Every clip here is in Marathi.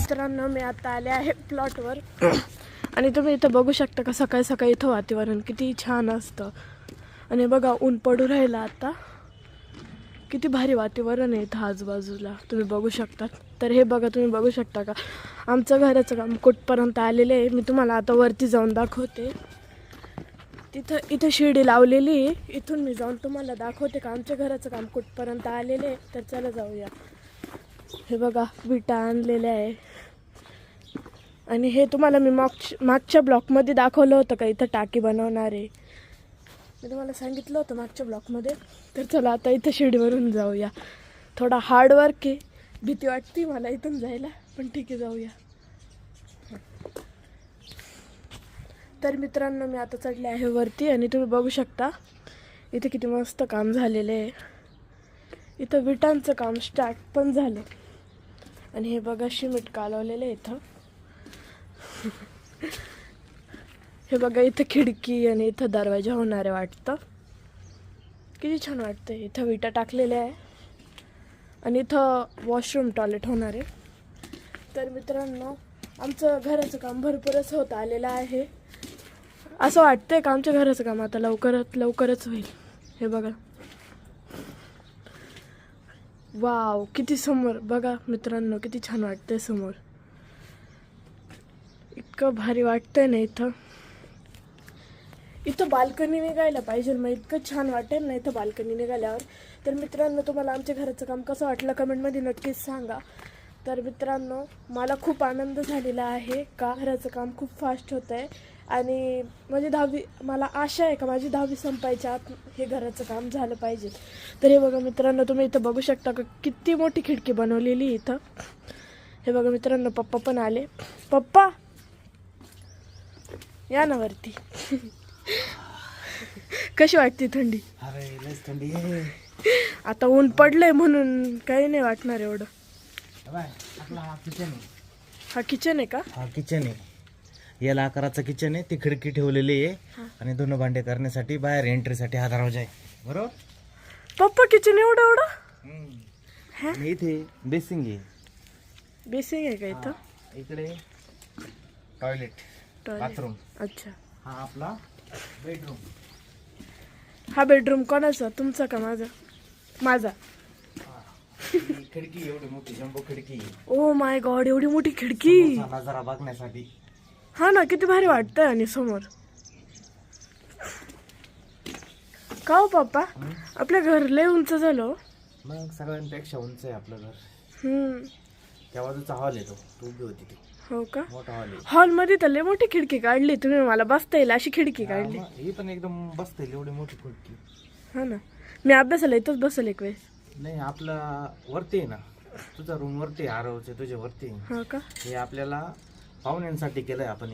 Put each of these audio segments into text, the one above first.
मित्रांनो, मी आता आले आहे प्लॉटवर आणि तुम्ही इथं बघू शकता का सकाळी सकाळी इथं वातावरण किती छान असतं. आणि बघा ऊन पडू राहिलं आता, किती भारी वातावरण आहे इथं आजूबाजूला तुम्ही बघू शकता. तर हे बघा, तुम्ही बघू शकता का आमचं घराचं काम कुठपर्यंत आलेलं आहे. मी तुम्हाला आता वरती जाऊन दाखवते. इथं शिडी लावलेली आहे. इथून मी जाऊन तुम्हाला दाखवते का आमच्या घराचं काम कुठपर्यंत आलेलं आहे. तर चला जाऊया. हे बघा, विटा आणलेल्या आहे. आणि हे तुम्हाला मी मागच्या ब्लॉकमध्ये दाखवलं होतं का इथं टाकी बनवणार आहे. मी तुम्हाला सांगितलं होतं मागच्या ब्लॉकमध्ये. तर चला आता इथं शिडीवरून जाऊया. थोडा हार्डवर्क आहे, भीती वाटते मला इथून जायला, पण ठीक आहे, जाऊया. तर मित्रांनो, मी आता चढले आहे वरती आणि तुम्ही बघू शकता इथे किती मस्त काम झालेलं आहे. इथं विटांचं काम स्टार्ट पण झालं. आणि हे बघा, सिमेंट कालवलेलं आहे इथं. हे बघा, इथं खिडकी आणि इथं दरवाजा होणार आहे वाटतं. किती छान वाटतं. इथं विटा टाकलेल्या आहे आणि इथं वॉशरूम टॉयलेट होणार आहे. तर मित्रांनो, आमचं घराचं काम भरपूरच होत आलेलं आहे. असं वाटतंय का आमच्या घराचं काम आता लवकरच होईल. हे बघा, वाव, किती समोर बघा मित्रांनो, किती छान वाटतंय समोर. इतकं भारी वाटतंय ना इथं बाल्कनी निघायला पाहिजे. मग इतकं छान वाटेल ना इथं बाल्कनी निघाल्यावर. तर मित्रांनो, तुम्हाला आमच्या घराचं काम कसं वाटलं कमेंटमध्ये नक्कीच सांगा. तर मित्रांनो, मला खूप आनंद झालेला आहे का घराचं काम खूप फास्ट होतं आहे. आणि मला आशा आहे का माझी 10वी संपायच्या आत हे घराचं काम झालं पाहिजे. तर हे बघा मित्रांनो, तुम्ही इथं बघू शकता का किती मोठी खिडकी बनवलेली इथं. हे बघा मित्रांनो, पप्पा पण आले. पप्पा, या ना वरती. कशी वाटते थंडी? अरे लस थंडी आहे. आता ऊन पडलंय म्हणून काही नाही वाटणार एवढं. आपला हा किचन आहे. हा किचन आहे का? हा किचन आहे. याला आकाराचं किचन आहे. ती खिडकी ठेवलेली आहे आणि दोन भांडे करण्यासाठी बाहेर एंट्रीसाठी हा दरवाजा आहे. बरोबर पप्पा, किचन एवढं? आणि इथे बेसिंग आहे. बेसिंग आहे का इथं? इकडे टॉयलेट, बाथरूम. अच्छा. हा आपला बेडरूम. हा बेडरूम कोणाचा, तुमचा का माझा? माझा. खिडकी एवढी मोठी जम्बो खिडकी. ओ माय गॉड, एवढी मोठी खिडकी. नजारा बघण्यासाठी. हा ना, किती भारी वाटतंय. आणि समोर का हो पप्पा, आपल्या घर लय उंच झालं. मग सगळ्यांपेक्षा उंच आहे आपलं घर. त्या बाजूचा हॉल येतो, तू उभी होती ती. हो का? मोठा हॉल आहे. हॉल मध्ये तर लय मोठी खिडकी काढली तुम्ही. मला बसता येईल अशी खिडकी काढली. ही पण एकदम बसता येईल एवढी मोठी खिडकी. हा ना, मी अभ्यासाला इथंच बसेल एक वेळेस. नाही, आपला वरती आहे ना, तुझा रूम वरती, आरवचे तुझ्या वरती. हा का? हे आपल्याला पाहुण्यांसाठी केलंय आपण.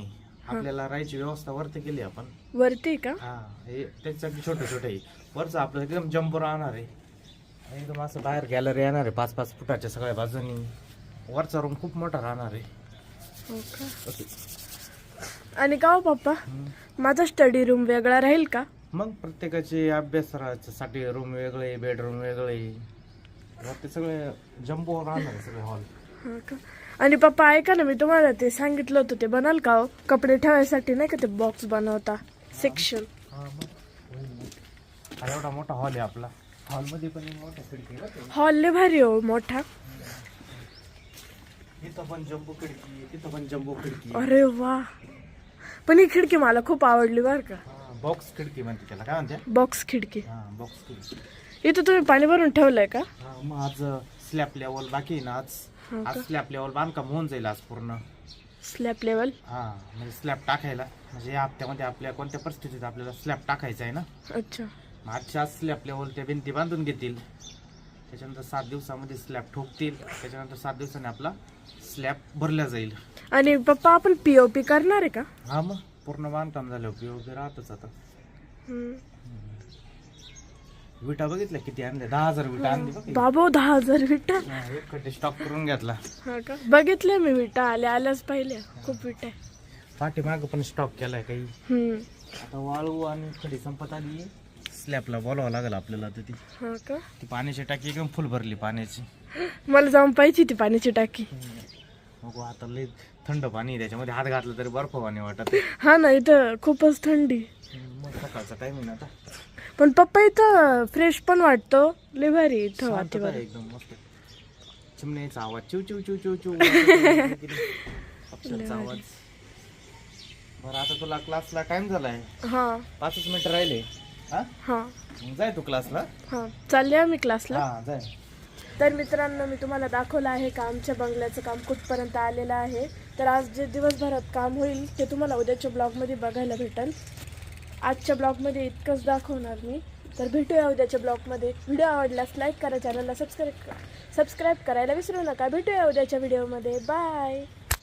आपल्याला राहायची व्यवस्था वरती केली आपण. वरती का? हा, हे त्याच्यासाठी छोटे छोटे आहे. वरचं आपलं एकदम जम्बो राहणार आहे. एकदम असं बाहेर गॅलरी येणार आहे 5-5 फुटाच्या सगळ्या बाजूनी. वरचा रूम खूप मोठा राहणार आहे. हो का? आणि का हो पप्पा, माझा स्टडी रूम वेगळा राहील का? मग प्रत्येकाचे अभ्यासासाठी रूम वेगळे, बेडरूम वेगळे, ते सगळे जम्बो राहणार आहे सगळे हॉल. हा का? आणि पप्पा ऐका ना, मी तुम्हाला ते सांगितलं होतं ते बनाल का हो? कपडे ठेवायसाठी नाही का ते बॉक्स बनवता, सेक्शन. एवढा मोठा हॉल आहे आपला. हॉल मध्ये पण मोठा खिडकी. हॉल लय भारी हो, मोठा. इथं पण जम्बो खिडकी, तिथं पण जम्बो खिडकी. अरे वा, पण ही खिडकी मला खूप आवडली बर का. बॉक्स खिडकी म्हणते त्याला. काय म्हणते? बॉक्स खिडकी. हा, बॉक्स खिडकी. इथं तुम्ही पाणी भरून ठेवलंय का? मग आज स्लॅब लेवल बाकी आहे ना. आज स्लॅब लेवल बांधकाम होऊन जाईल आज पूर्ण. Slab level? हा, म्हणजे स्लॅब टाकायला, म्हणजे या हप्त्यामध्ये आपल्या कोणत्या परिस्थितीत आपल्याला स्लॅब टाकायचा आहे ना. अच्छा. आजच्या स्लॅब लेवल त्या भिंती बांधून घेतील. त्याच्यानंतर 7 दिवसामध्ये स्लॅब ठोकतील. त्याच्यानंतर 7 दिवसांनी आपला स्लॅब भरला जाईल. आणि पप्पा, आपण पीओपी करणार आहे का? हा, मग पूर्ण बांधकाम झालं, पीओपी राहतच आता. विटा बघितल्या किती आणल्या? 10,000 विटा आणली. बाबो, 10,000 विटा? एक स्टॉक करून घेतला. हा का? बघितलं मी विटा, आल्याच पाहिल्या. खूप विटा आहे. पाठीमाग पण स्टॉक केलाय काही. आता वाळू आणि खडी संपत आली. स्लॅबला बोलावं लागेल आपल्याला. तर ती पाण्याची टाकी एकदम फुल भरली पाण्याची. मला जाऊन पाहिजे ती पाण्याची टाकी. नको आता लय थंड पाणी आहे, त्याच्यामध्ये हात घातला तरी बर्फ पाणी वाटत हा ना, इथं खूपच थंडी. मग सकाळचा टाइम आहे ना आता. पण पप्पा इथं फ्रेश पण वाटतो, लय भारी आहे इथं शांतता वातावरण. आहे एकदम मस्त. चिमण्याचा आवाज चिव चिव चिव चिव चिव पक्ष्यांचा आवाज. बरं आता तुला क्लासला टाइम झालाय, हा 5 मिनिटं राहिले. हा हा मग जाय तू क्लासला. हा, चालले आम्ही क्लासला. हा जाय. तर मित्रांनो, मी तुम्हाला दाखवलं आहे का आमच्या बंगल्याचं काम कुठपर्यंत आलेलं आहे. तर आज जे दिवसभरात काम होईल ते तुम्हाला उद्याच्या ब्लॉगमध्ये बघायला भेटेल. आजच्या ब्लॉगमध्ये इतकंच दाखवणार मी. तर भेटूया उद्याच्या ब्लॉगमध्ये. व्हिडिओ आवडल्यास लाईक करा, चॅनलला सबस्क्राईब करायला विसरू नका. भेटूया उद्याच्या व्हिडिओमध्ये. बाय.